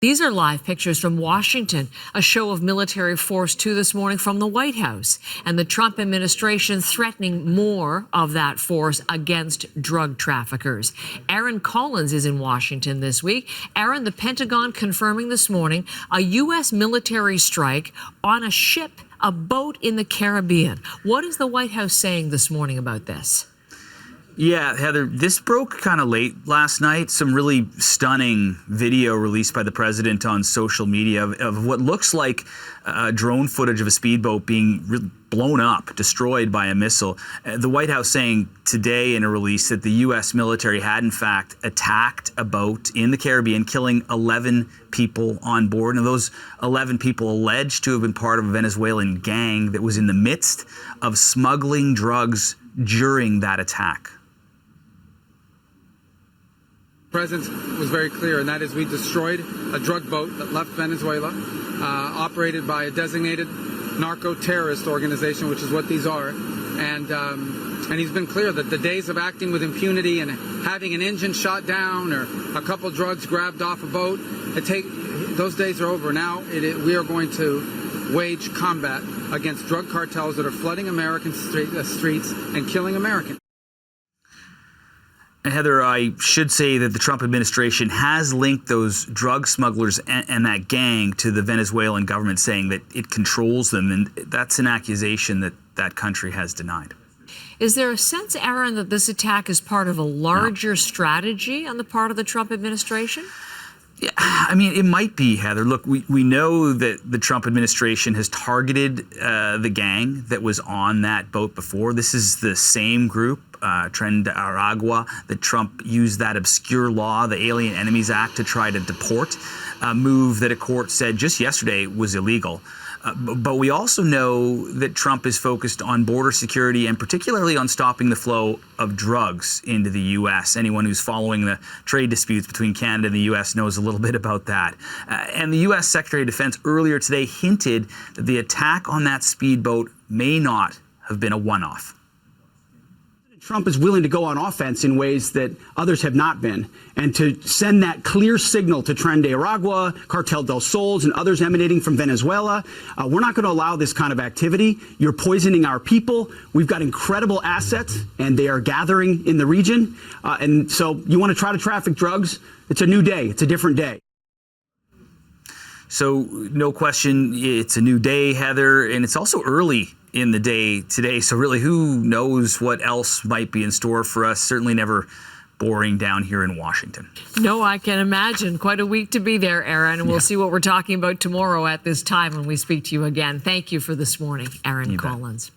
These are live pictures from Washington, a show of military force too this morning from the White House, and the Trump administration threatening more of that force against drug traffickers. Aaron Collins is in Washington this week. Aaron, the Pentagon confirming this morning a U.S. military strike on a ship, a boat in the Caribbean. What is the White House saying this morning about this? Yeah, Heather, this broke kind of late last night. Some really stunning video released by the president on social media of what looks like drone footage of a speedboat being blown up, destroyed by a missile. The White House saying today in a release that the U.S. military had, in fact, attacked a boat in the Caribbean, killing 11 people on board. And those 11 people alleged to have been part of a Venezuelan gang that was in the midst of smuggling drugs during that attack. The president was very clear, and that is we destroyed a drug boat that left Venezuela, operated by a designated narco-terrorist organization, which is what these are. And he's been clear that the days of acting with impunity and having an engine shot down or a couple drugs grabbed off a boat, those days are over. Now we are going to wage combat against drug cartels that are flooding American streets and killing Americans. And Heather, I should say that the Trump administration has linked those drug smugglers and that gang to the Venezuelan government, saying that it controls them. And that's an accusation that that country has denied. Is there a sense, Aaron, that this attack is part of a larger strategy on the part of the Trump administration? Yeah, I mean, it might be, Heather. Look, we know that the Trump administration has targeted the gang that was on that boat before. This is the same group, Tren de Aragua, that Trump used that obscure law, the Alien Enemies Act, to try to deport, a move that a court said just yesterday was illegal. But we also know that Trump is focused on border security and particularly on stopping the flow of drugs into the U.S. Anyone who's following the trade disputes between Canada and the U.S. knows a little bit about that. And the U.S. Secretary of Defense earlier today hinted that the attack on that speedboat may not have been a one-off. Trump is willing to go on offense in ways that others have not been, and to send that clear signal to Tren de Aragua, Cartel del Sols, and others emanating from Venezuela. We're not going to allow this kind of activity. You're poisoning our people. We've got incredible assets, and they are gathering in the region. And so you want to try to traffic drugs? It's a new day. It's a different day. So no question, it's a new day, Heather, and it's also early in the day today. So really, who knows what else might be in store for us? Certainly never boring down here in Washington. No, I can imagine. Quite a week to be there, Aaron. And we'll see what we're talking about tomorrow at this time when we speak to you again. Thank you for this morning, Aaron Collins.